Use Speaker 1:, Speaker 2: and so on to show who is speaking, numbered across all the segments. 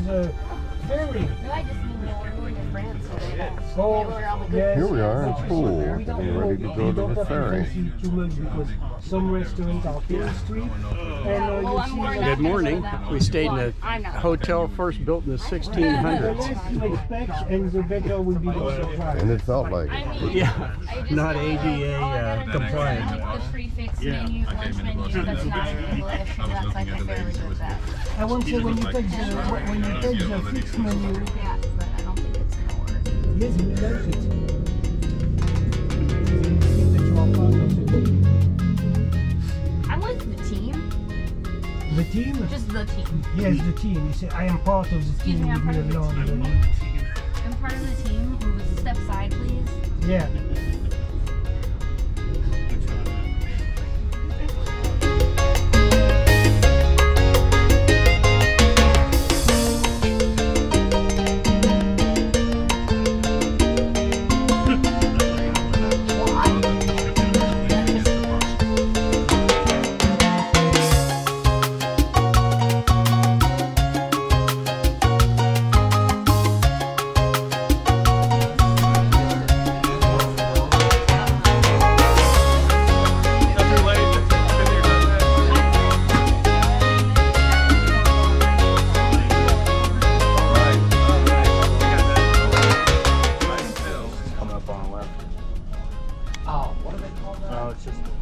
Speaker 1: the ferry.
Speaker 2: No, I just mean we're going to France.
Speaker 1: Oh, yes.
Speaker 3: Here we are in Poole, getting ready to go to the ferry.
Speaker 1: Too much because some restaurants are touristy.
Speaker 4: Good morning. We stayed in a hotel first built in the 1600s.
Speaker 1: The less you expect, and the better will be the surprise.
Speaker 3: And it felt like it.
Speaker 4: Yeah, not ADA compliant.
Speaker 2: I like the prefix menu, lunch menu, that's not in English, and that's like a very good bet.
Speaker 1: I won't say when you take the fixed menu.
Speaker 2: Yeah, but I don't think it's gonna work.
Speaker 1: Yes, we like it. That you are part of the team.
Speaker 2: I'm with the team.
Speaker 1: The team?
Speaker 2: Just the team.
Speaker 1: Yes, the team. You say, I am part of the
Speaker 2: Excuse
Speaker 1: team.
Speaker 2: me, I'm part of the team.
Speaker 1: Alone.
Speaker 2: I'm part of the team. Move a step side, please.
Speaker 1: Yeah.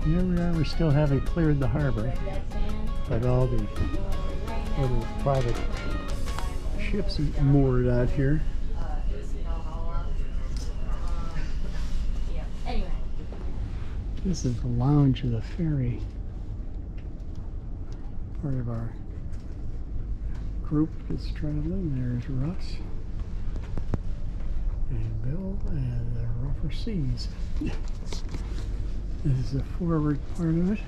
Speaker 4: Here we are, we still haven't cleared the harbor, but all the little private ships are moored out here. This is the lounge of the ferry. Part of our group that's traveling. There's Russ and Bill and the Rougher Seas. This is the forward part of it.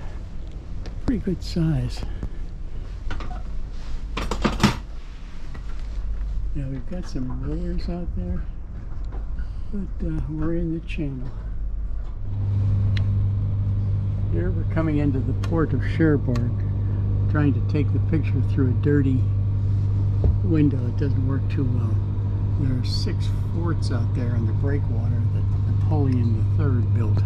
Speaker 4: Pretty good size. Yeah, we've got some rollers out there, but we're in the channel. Here we're coming into the port of Cherbourg, trying to take the picture through a dirty window. It doesn't work too well. There are 6 forts out there in the breakwater that Napoleon III built.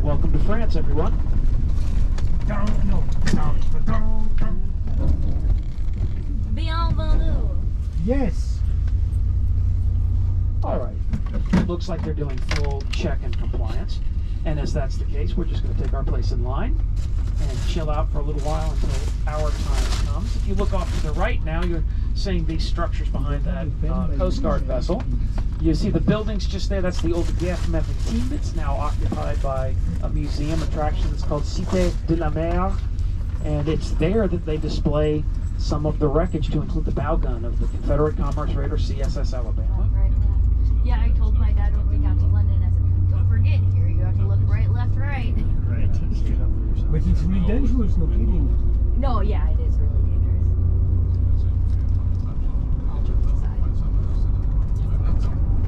Speaker 5: Welcome to France, everyone.
Speaker 2: Bienvenue.
Speaker 1: Yes.
Speaker 5: All right. Looks like they're doing full check and compliance. And as that's the case, we're just going to take our place in line and chill out for a little while until our time comes. If you look off to the right now, you're seeing these structures behind that Coast Guard vessel. You see the buildings just there. That's the old Guerre Maritime. It's now occupied by a museum attraction that's called Cité de la Mer. And it's there that they display some of the wreckage, to include the bow gun of the Confederate commerce raider CSS Alabama.
Speaker 2: Right, left. Yeah, I told my dad when we got to London, I said, don't forget, here you have to look right, left, right.
Speaker 5: Right.
Speaker 1: But it's really dangerous, no kidding.
Speaker 2: No, yeah, it is really dangerous. All jokes aside.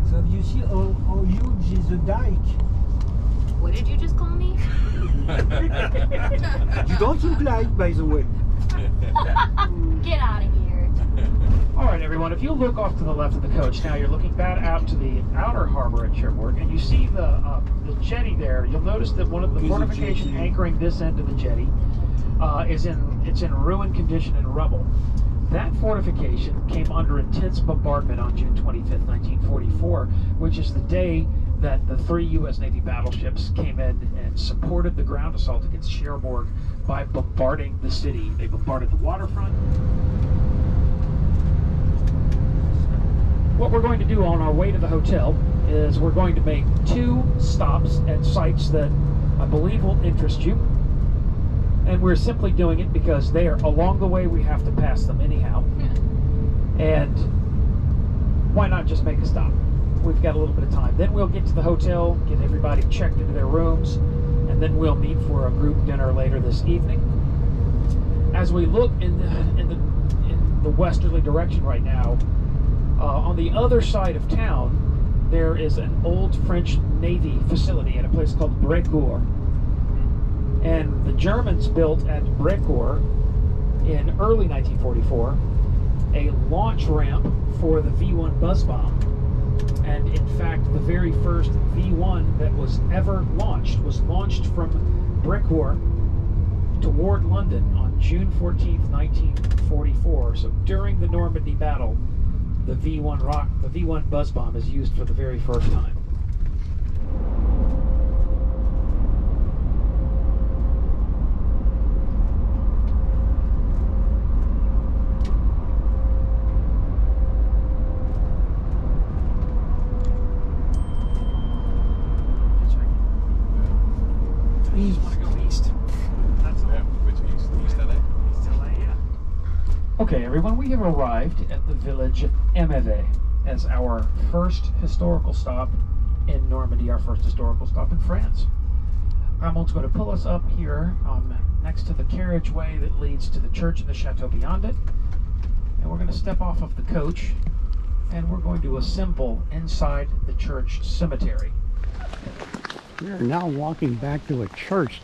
Speaker 1: So you see how huge is the dike?
Speaker 2: What did you just call me?
Speaker 1: You don't imply it, by the way.
Speaker 2: Get out of here.
Speaker 5: All right, everyone, if you look off to the left of the coach, now you're looking back out to the outer harbor at Cherbourg, and you see the jetty there. You'll notice that one of the fortification anchoring this end of the jetty it's in ruined condition and rubble. That fortification came under intense bombardment on June 25th, 1944, which is the day that the 3 U.S. Navy battleships came in and supported the ground assault against Cherbourg by bombarding the city. They bombarded the waterfront. what we're going to do on our way to the hotel is we're going to make 2 stops at sites that I believe will interest you. And we're simply doing it because they are along the way. We have to pass them anyhow. And why not just make a stop? We've got a little bit of time. Then we'll get to the hotel, get everybody checked into their rooms, and then we'll meet for a group dinner later this evening. As we look in the westerly direction right now, on the other side of town, there is an old French Navy facility at a place called Brécourt. And the Germans built at Brécourt in early 1944 a launch ramp for the V-1 buzz bomb. And in fact, the very first V-1 that was ever launched was launched from Brécourt toward London on June 14th, 1944. So during the Normandy battle, the V-1 buzz bomb is used for the very first time. You just want to go east. That's all.
Speaker 6: Yeah, which east? East LA?
Speaker 5: East LA, yeah. Okay, everyone, we have arrived at the village Ameve as our first historical stop in Normandy, our first historical stop in France. Ramon's going to pull us up here next to the carriageway that leads to the church and the chateau beyond it. And we're going to step off of the coach and we're going to assemble inside the church cemetery.
Speaker 4: We are now walking back to a church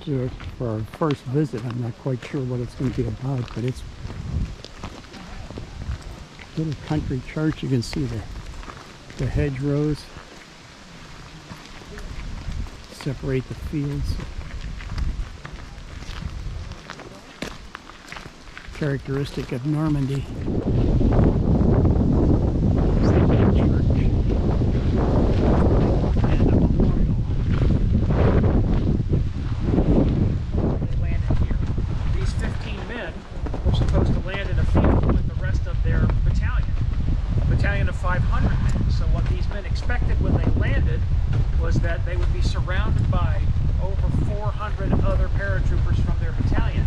Speaker 4: for our first visit. I'm not quite sure what it's going to be about, but it's a little country church. You can see the hedgerows separate the fields. Characteristic of Normandy.
Speaker 5: Surrounded by over 400 other paratroopers from their battalion.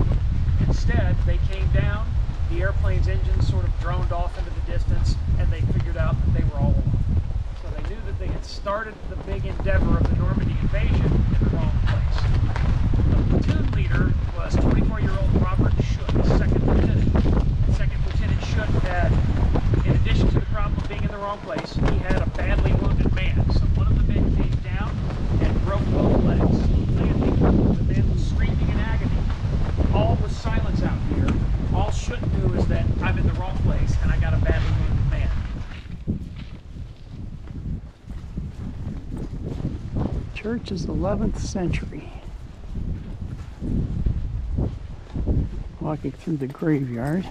Speaker 5: Instead, they came down, the airplane's engines sort of droned off into the distance, and they figured out that they were all alone. So they knew that they had started the big endeavor of the Normandy invasion in the wrong place. The platoon leader was 24-year-old Robert Schutt, second lieutenant. Second Lieutenant Schutt had, in addition to the problem of being in the wrong place, he had a badly wounded man. So one of the men came down and broke both legs. The man was screaming in agony. All was silence out here. All Schutt knew is that I'm in the wrong place and I got a badly wounded man.
Speaker 4: Church is 11th century. Walking through the graveyard.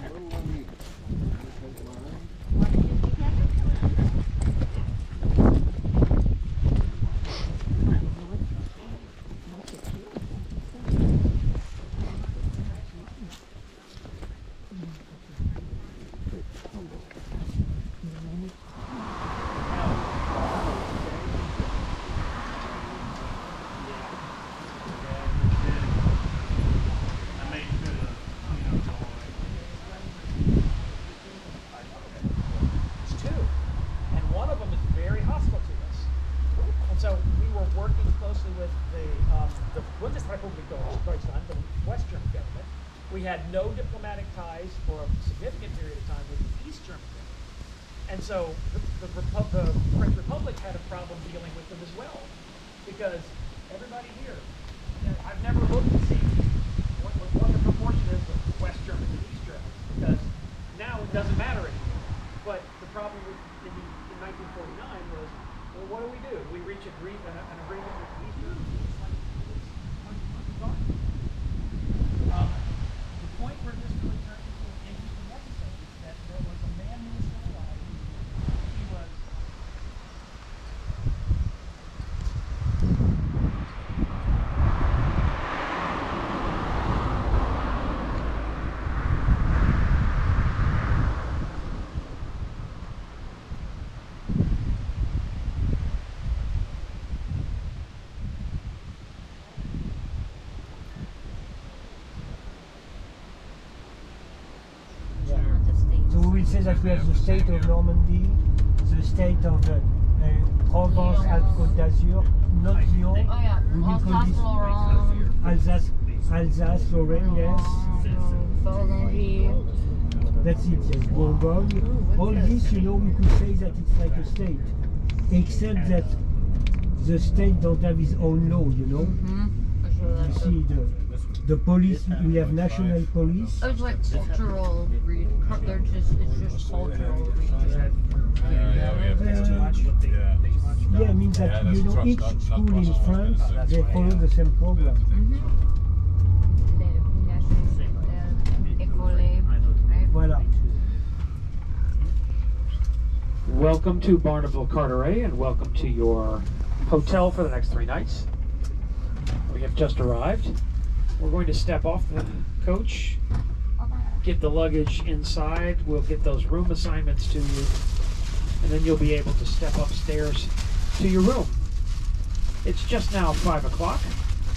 Speaker 5: We had no diplomatic ties for a significant period of time with the East German government. And so the French Republic had a problem dealing with them as well. Because everybody here, I've never looked to see what the proportion is of West Germans and East Germans, because now it doesn't matter anymore. But the problem in 1949 was, well, what do? We reach an agreement with the East Germans. The point where this really turned into an interesting episode is that there was a man who was still alive. He was
Speaker 1: say that we have the state of Normandy, the state of Provence-Alpes-Côte d'Azur, not Lyon.
Speaker 2: Oh yeah,
Speaker 1: We will call this
Speaker 2: Alsace-Lorraine.
Speaker 1: Alsace, Lorraine, yes.
Speaker 2: Burgundy.
Speaker 1: That's it, yes, Bourgogne. All this, you know, we could say that it's like a state. Except that the state don't have its own law, you know. You see, the police, we have national police.
Speaker 2: It's like cultural it's just cultural
Speaker 1: Yeah, it means that, you know, each school in France, they follow the same program. Voilà.
Speaker 5: Welcome to Barneville Carteret and welcome to your hotel for the next 3 nights. We have just arrived. We're going to step off the coach, get the luggage inside. We'll get those room assignments to you, and then you'll be able to step upstairs to your room. It's just now 5 o'clock,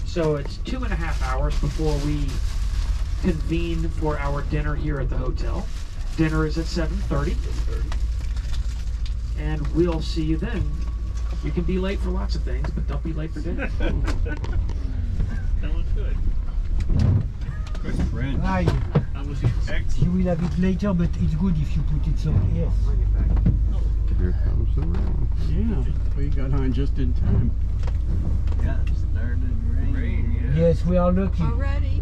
Speaker 5: so it's 2.5 hours before we convene for our dinner here at the hotel. Dinner is at 7:30, and we'll see you then. You can be late for lots of things, but don't be late for dinner.
Speaker 6: That looks good. Good French.
Speaker 1: Ah,
Speaker 6: That was excellent.
Speaker 1: you will have it later, but it's good if you put it somewhere. Yes.
Speaker 3: Here comes the rain.
Speaker 4: Yeah, we got on just in time.
Speaker 7: Yeah, it started raining.
Speaker 6: Rain, yeah.
Speaker 1: Yes, we are lucky.
Speaker 2: Already?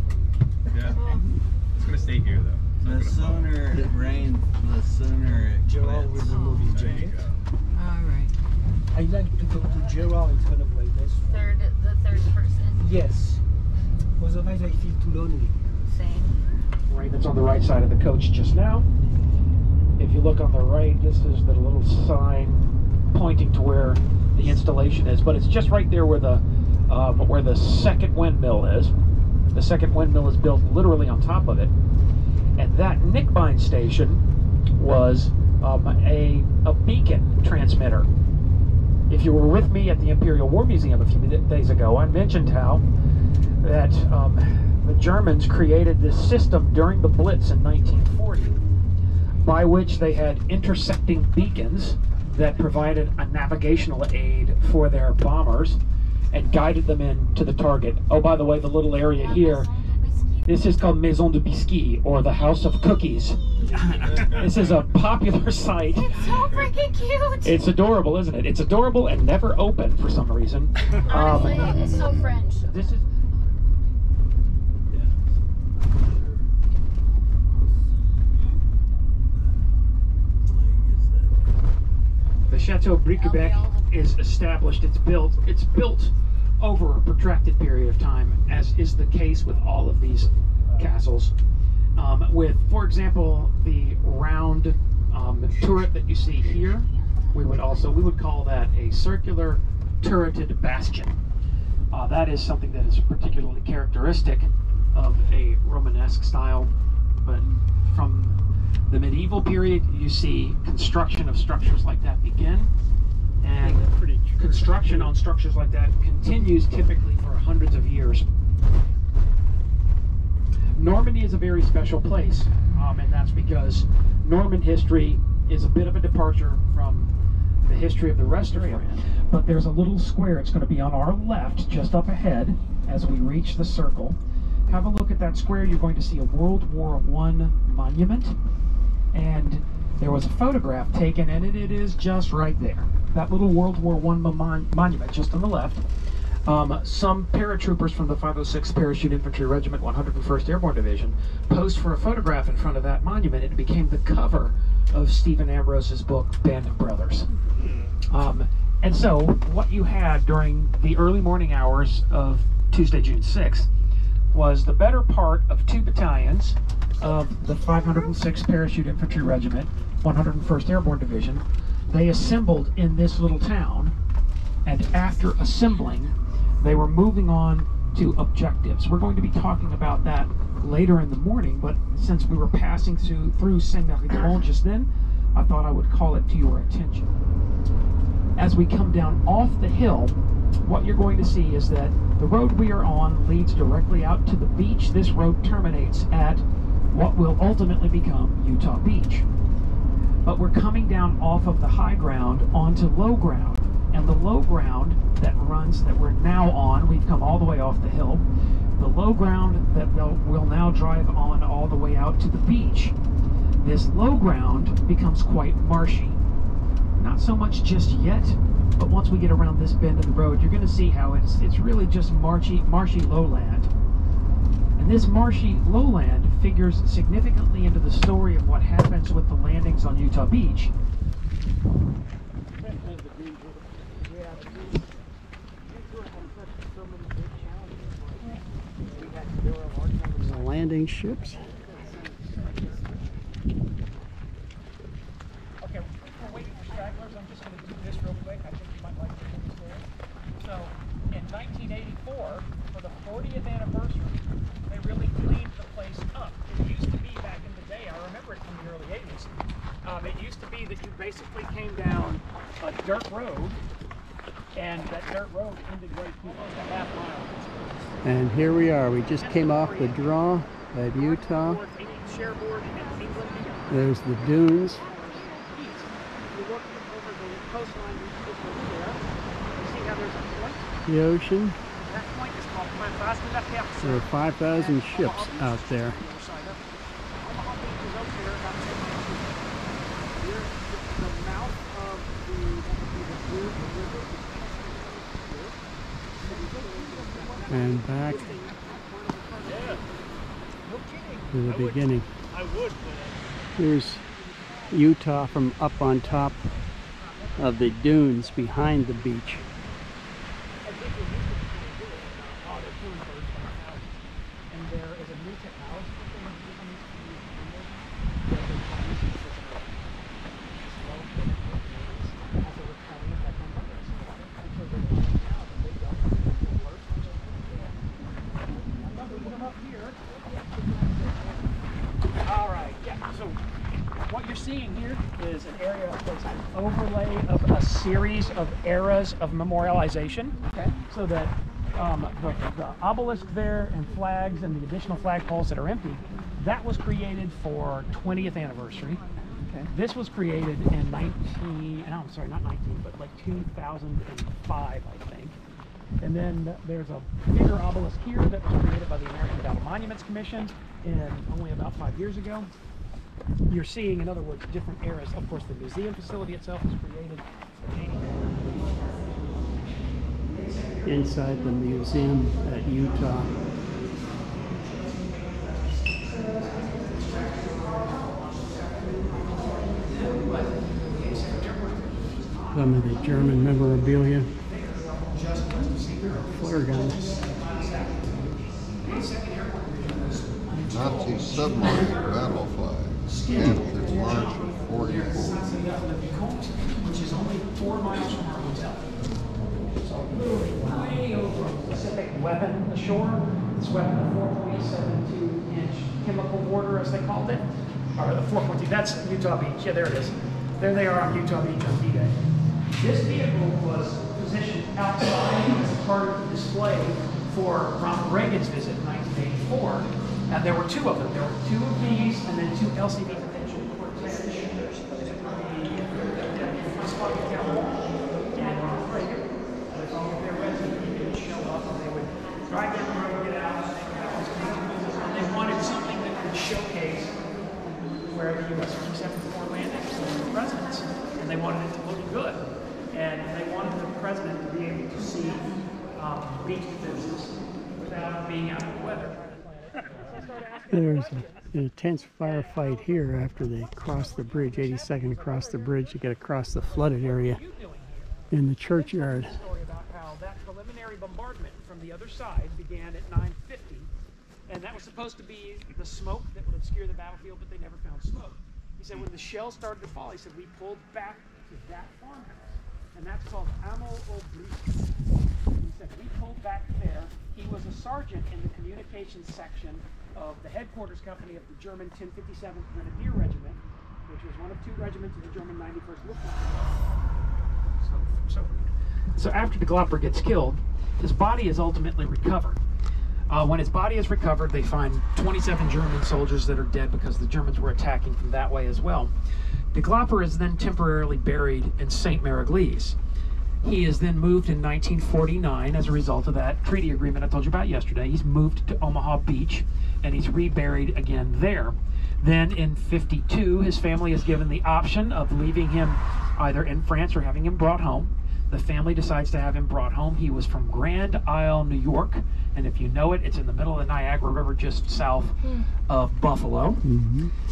Speaker 6: Yeah. It's gonna stay here though.
Speaker 7: The
Speaker 6: It's not gonna
Speaker 7: sooner it rains, the sooner it
Speaker 1: Gerald will
Speaker 7: quits.
Speaker 1: remove his
Speaker 6: fall. There you
Speaker 1: jacket.
Speaker 6: go.
Speaker 2: Alright.
Speaker 1: I'd like to talk to Gerald, it's one of my best friends.
Speaker 2: The third person.
Speaker 1: Yes. Otherwise I feel too lonely.
Speaker 2: Same.
Speaker 5: Right, that's on the right side of the coach just now. If you look on the right, this is the little sign pointing to where the installation is, but it's just right there where the second windmill is. The second windmill is built literally on top of it, and that Nickbine station was a beacon transmitter. If you were with me at the Imperial War Museum a few days ago, I mentioned how that the Germans created this system during the Blitz in 1940, by which they had intersecting beacons that provided a navigational aid for their bombers and guided them into the target. Oh, by the way, the little area here, this is called Maison de Biscuit, or the House of Cookies. This is a popular site.
Speaker 2: It's so freaking cute!
Speaker 5: It's adorable, isn't it? It's adorable and never open for some reason.
Speaker 2: Honestly, it's so French.
Speaker 5: This is... The Chateau Briquebec is established. It's built over a protracted period of time, as is the case with all of these castles. With, for example, the round turret that you see here, we would call that a circular turreted bastion. That is something that is particularly characteristic of a Romanesque style, but from the medieval period, you see construction of structures like that begin, and construction on structures like that continues typically for hundreds of years. Normandy is a very special place, and that's because Norman history is a bit of a departure from the history of the rest of France. But there's a little square, it's going to be on our left, just up ahead, as we reach the circle. Have a look at that square. You're going to see a World War I monument, and there was a photograph taken, and it is just right there. That little World War I monument just on the left. Some paratroopers from the 506th Parachute Infantry Regiment, 101st Airborne Division, posed for a photograph in front of that monument. It became the cover of Stephen Ambrose's book, Band of Brothers. And so, what you had during the early morning hours of Tuesday, June 6th, was the better part of 2 battalions of the 506th Parachute Infantry Regiment, 101st Airborne Division. They assembled in this little town, and after assembling, they were moving on to objectives. We're going to be talking about that later in the morning, but since we were passing through Sainte-Marie-du-Mont just then, I thought I would call it to your attention. As we come down off the hill, what you're going to see is that the road we are on leads directly out to the beach. This road terminates at what will ultimately become Utah Beach. but we're coming down off of the high ground onto low ground. And the low ground that we're now on, we've come all the way off the hill. The low ground that we'll now drive on all the way out to the beach. This low ground becomes quite marshy. Not so much just yet, but once we get around this bend of the road, you're going to see how it's really just marshy lowland. And this marshy lowland figures significantly into the story of what happens with the landings on Utah Beach.
Speaker 4: The landing ships.
Speaker 5: Okay, we're waiting for stragglers. I'm just going to do this real quick. I think you might like to hear the story. So, in 1984, for the 40th anniversary, they really cleaned the place up. It used to be back in the day, I remember it from the early 80s, it used to be that you basically came down a dirt road, and that dirt road ended right here, a half mile.
Speaker 4: And here we are. We just came off the draw at Utah. There's the dunes. The ocean. There are 5,000 ships out there. And back to the beginning. Here's Utah from up on top of the dunes behind the beach.
Speaker 5: Series of eras of memorialization, okay, so that the obelisk there and flags and the additional flagpoles that are empty, that was created for 20th anniversary. Okay. This was created in 2005, I think. And then there's a bigger obelisk here that was created by the American Battle Monuments Commission only about 5 years ago. You're seeing, in other words, different eras. Of course, the museum facility itself was created.
Speaker 4: Inside the museum at Utah. Some of the German memorabilia. Flare guns.
Speaker 3: Nazi submarine battle flag. Captain March of 44.
Speaker 5: Which is only 4 miles from our hotel. So literally way over a specific weapon ashore. This weapon, a 4.72-inch chemical mortar, as they called it. Or the 4.2, that's Utah Beach. Yeah, there it is. There they are on Utah Beach on D-Day. This vehicle was positioned outside as part of the display for Ronald Reagan's visit in 1984. And there were 2 of them. There were 2 of these and then 2 LCV potential Cortez. They wanted something that could showcase where the U.S. was accepted for landings for the presidents, and they wanted it to look good, and they wanted the president to be able to see beach defenses without being out of the weather.
Speaker 4: There's an intense firefight here after they cross the bridge, 82nd across the bridge to get across the flooded area in the churchyard.
Speaker 5: Story about how that preliminary bombardment from the other side began at 9:50, and that was supposed to be the smoke that would obscure the battlefield, but they never found smoke. He said when the shells started to fall, he said we pulled back to that farmhouse, and that's called Amo Oblique. He said we pulled back there. He was a sergeant in the communications section of the headquarters company of the German 1057th Grenadier Regiment, which was one of 2 regiments of the German 91st Luftwaffe. So after de Glopper gets killed, his body is ultimately recovered. When his body is recovered, they find 27 German soldiers that are dead because the Germans were attacking from that way as well. De Glopper is then temporarily buried in Sainte-Mère-Église. He is then moved in 1949 as a result of that treaty agreement I told you about yesterday. He's moved to Omaha Beach, and he's reburied again there. Then in 52, his family is given the option of leaving him either in France or having him brought home. The family decides to have him brought home. He was from Grand Isle, New York, and if you know it, it's in the middle of the Niagara River, just south of Buffalo.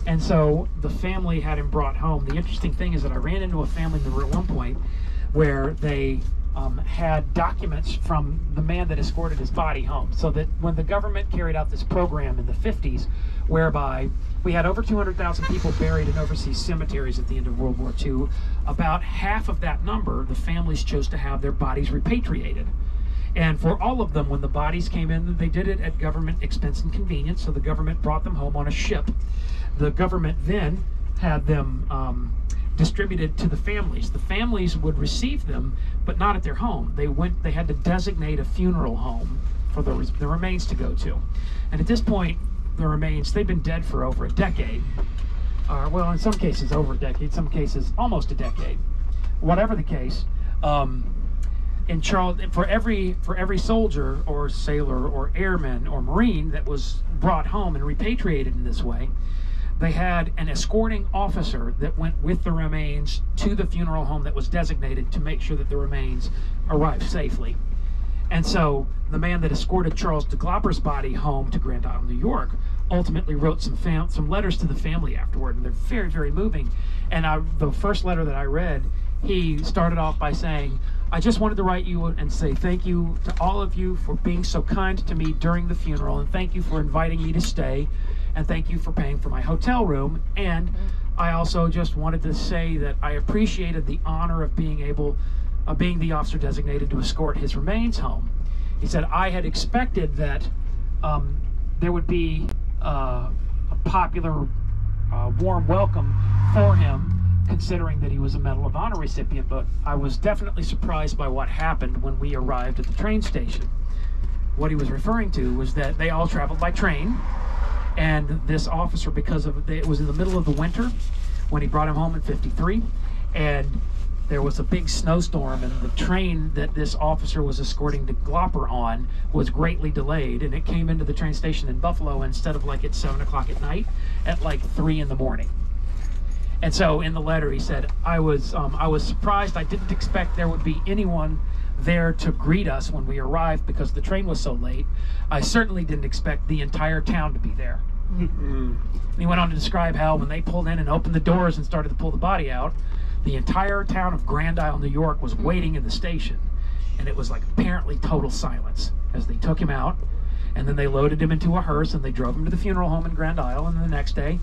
Speaker 5: And so the family had him brought home. The interesting thing is that I ran into a family member at one point where they had documents from the man that escorted his body home. So that when the government carried out this program in the 50s, whereby we had over 200,000 people buried in overseas cemeteries at the end of World War II, about half of that number, the families chose to have their bodies repatriated. And for all of them, when the bodies came in, they did it at government expense and convenience, so the government brought them home on a ship. The government then had them distributed to the families. The families would receive them, but not at their home. They had to designate a funeral home for the remains to go to. And at this point, the remains, they've been dead for over a decade. Well, in some cases over a decade, some cases almost a decade. Whatever the case, in Charles, for every soldier or sailor or airman or Marine that was brought home and repatriated in this way, they had an escorting officer that went with the remains to the funeral home that was designated to make sure that the remains arrived safely. And so the man that escorted Charles de Glopper's body home to Grand Isle, New York, ultimately wrote some letters to the family afterward, and they're very, very moving. And the first letter that I read, he started off by saying, "I just wanted to write you and say thank you to all of you for being so kind to me during the funeral, and thank you for inviting me to stay, and thank you for paying for my hotel room. And I also just wanted to say that I appreciated the honor of being the officer designated to escort his remains home." He said, "I had expected that there would be a popular, warm welcome for him, considering that he was a Medal of Honor recipient, but I was definitely surprised by what happened when we arrived at the train station." What he was referring to was that they all traveled by train, and this officer, because it was in the middle of the winter when he brought him home in 53, and there was a big snowstorm, and the train that this officer was escorting de Glopper on was greatly delayed, and it came into the train station in Buffalo instead of like at 7 o'clock at night, at like 3 in the morning. And so in the letter he said, I was surprised. I didn't expect there would be anyone there to greet us when we arrived because the train was so late. I certainly didn't expect the entire town to be there. And he went on to describe how when they pulled in and opened the doors and started to pull the body out, the entire town of Grand Isle, New York was waiting in the station. And it was like apparently total silence as they took him out. And then they loaded him into a hearse and they drove him to the funeral home in Grand Isle. And the next day,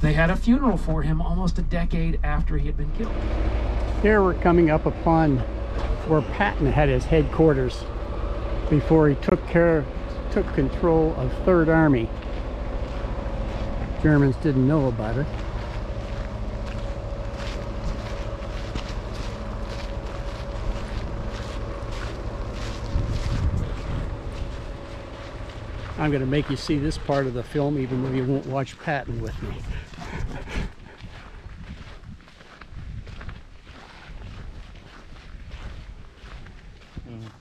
Speaker 5: they had a funeral for him almost a decade after he had been killed.
Speaker 4: Here we're coming up upon where Patton had his headquarters before he took control of 3rd Army. Germans didn't know about it. I'm going to make you see this part of the film even though you won't watch Patton with me.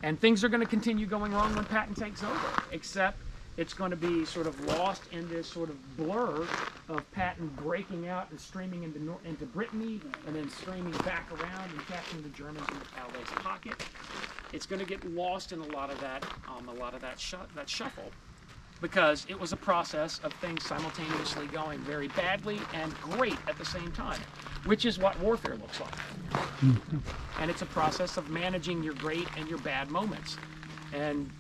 Speaker 5: And things are going to continue going wrong when Patton takes over, except it's going to be sort of lost in this sort of blur of Patton breaking out and streaming into Brittany, and then streaming back around and catching the Germans in the Allies' pocket. It's going to get lost in a lot of that shuffle, because it was a process of things simultaneously going very badly and great at the same time, which is what warfare looks like. And it's a process of managing your great and your bad moments. And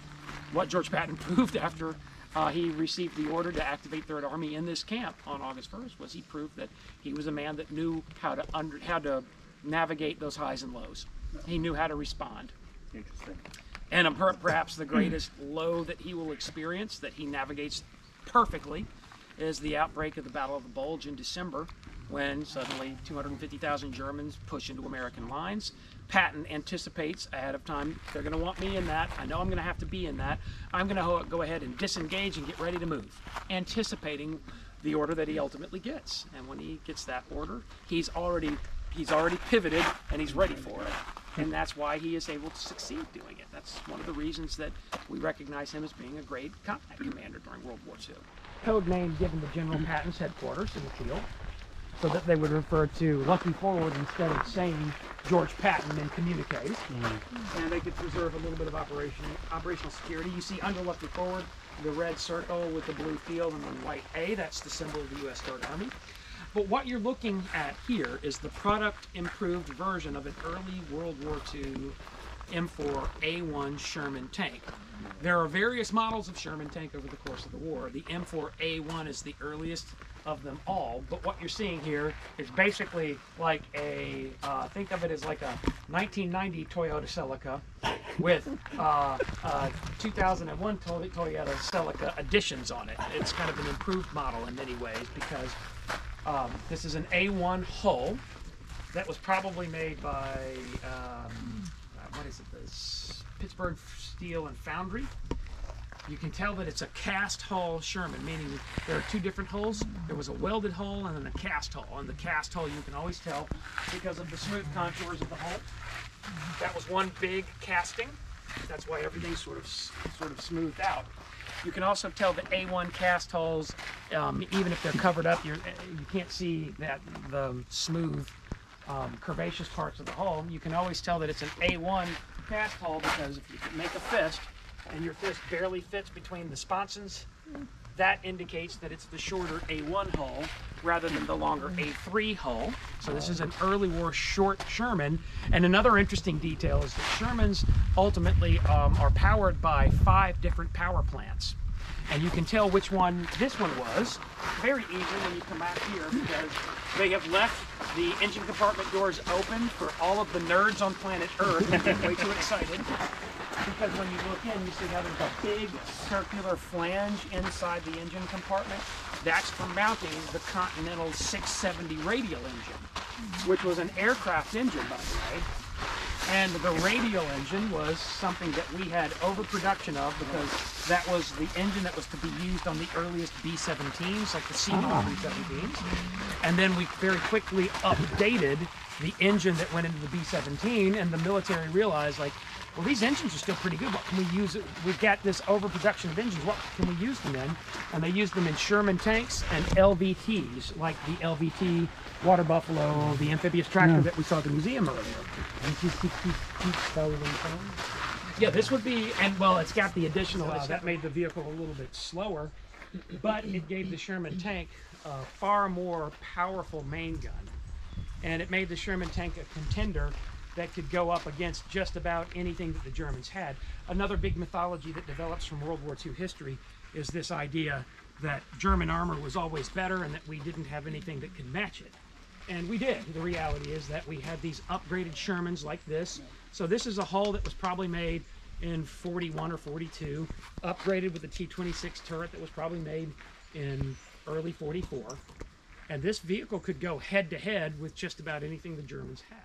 Speaker 5: what George Patton proved after he received the order to activate 3rd Army in this camp on August 1st was he proved that he was a man that knew how to navigate those highs and lows. He knew how to respond.
Speaker 6: Interesting.
Speaker 5: And perhaps the greatest low that he will experience, that he navigates perfectly, is the outbreak of the Battle of the Bulge in December, when suddenly 250,000 Germans push into American lines. Patton anticipates ahead of time, they're going to want me in that. I know I'm going to have to be in that. I'm going to go ahead and disengage and get ready to move, anticipating the order that he ultimately gets. And when he gets that order, he's already pivoted and he's ready for it. And that's why he is able to succeed doing it. That's one of the reasons that we recognize him as being a great combat commander during World War II. Code name given to General Patton's headquarters in the field, so that they would refer to Lucky Forward instead of saying George Patton in communiques. And they could preserve a little bit of operational security. You see under Lucky Forward the red circle with the blue field and the white A, that's the symbol of the U.S. Third Army. But what you're looking at here is the product improved version of an early World War II M4A1 Sherman tank. There are various models of Sherman tank over the course of the war. The M4A1 is the earliest of them all, but what you're seeing here is basically like a, think of it as like a 1990 Toyota Celica with 2001 Toyota Celica additions on it. It's kind of an improved model in many ways because this is an A1 hull that was probably made by, what is it, this Pittsburgh Steel and Foundry. You can tell that it's a cast hull Sherman, meaning there are two different hulls. There was a welded hull and then a cast hull. On the cast hull, you can always tell because of the smooth contours of the hull. That was one big casting. That's why everything's sort of smoothed out. You can also tell the A1 cast hulls, even if they're covered up, you can't see that the smooth, curvaceous parts of the hull. You can always tell that it's an A1 cast hull because if you make a fist and your fist barely fits between the sponsons, that indicates that it's the shorter A1 hull rather than the longer A3 hull. So this is an early war short Sherman. And another interesting detail is that Shermans ultimately are powered by 5 different power plants. And you can tell which one this one was very easily when you come out here because they have left the engine compartment doors open for all of the nerds on planet Earth and get way too excited. Because when you look in, you see how there's a big circular flange inside the engine compartment. That's for mounting the Continental 670 radial engine, which was an aircraft engine, by the way. And the radial engine was something that we had overproduction of because that was the engine that was to be used on the earliest B-17s, like the C-Model B-17s. And then we very quickly updated the engine that went into the B-17, and the military realized, like, well, these engines are still pretty good. What can we use? We've got this overproduction of engines. What can we use them in? And they used them in Sherman tanks and LVTs, like the LVT Water Buffalo, the amphibious tractor that we saw at the museum earlier. Yeah, this would be, and well, it's got the additional, that made the vehicle a little bit slower, but it gave the Sherman tank a far more powerful main gun. And it made the Sherman tank a contender that could go up against just about anything that the Germans had. Another big mythology that develops from World War II history is this idea that German armor was always better and that we didn't have anything that could match it. And we did. The reality is that we had these upgraded Shermans like this. So this is a hull that was probably made in 41 or 42, upgraded with a T-26 turret that was probably made in early 44. And this vehicle could go head to head with just about anything the Germans had.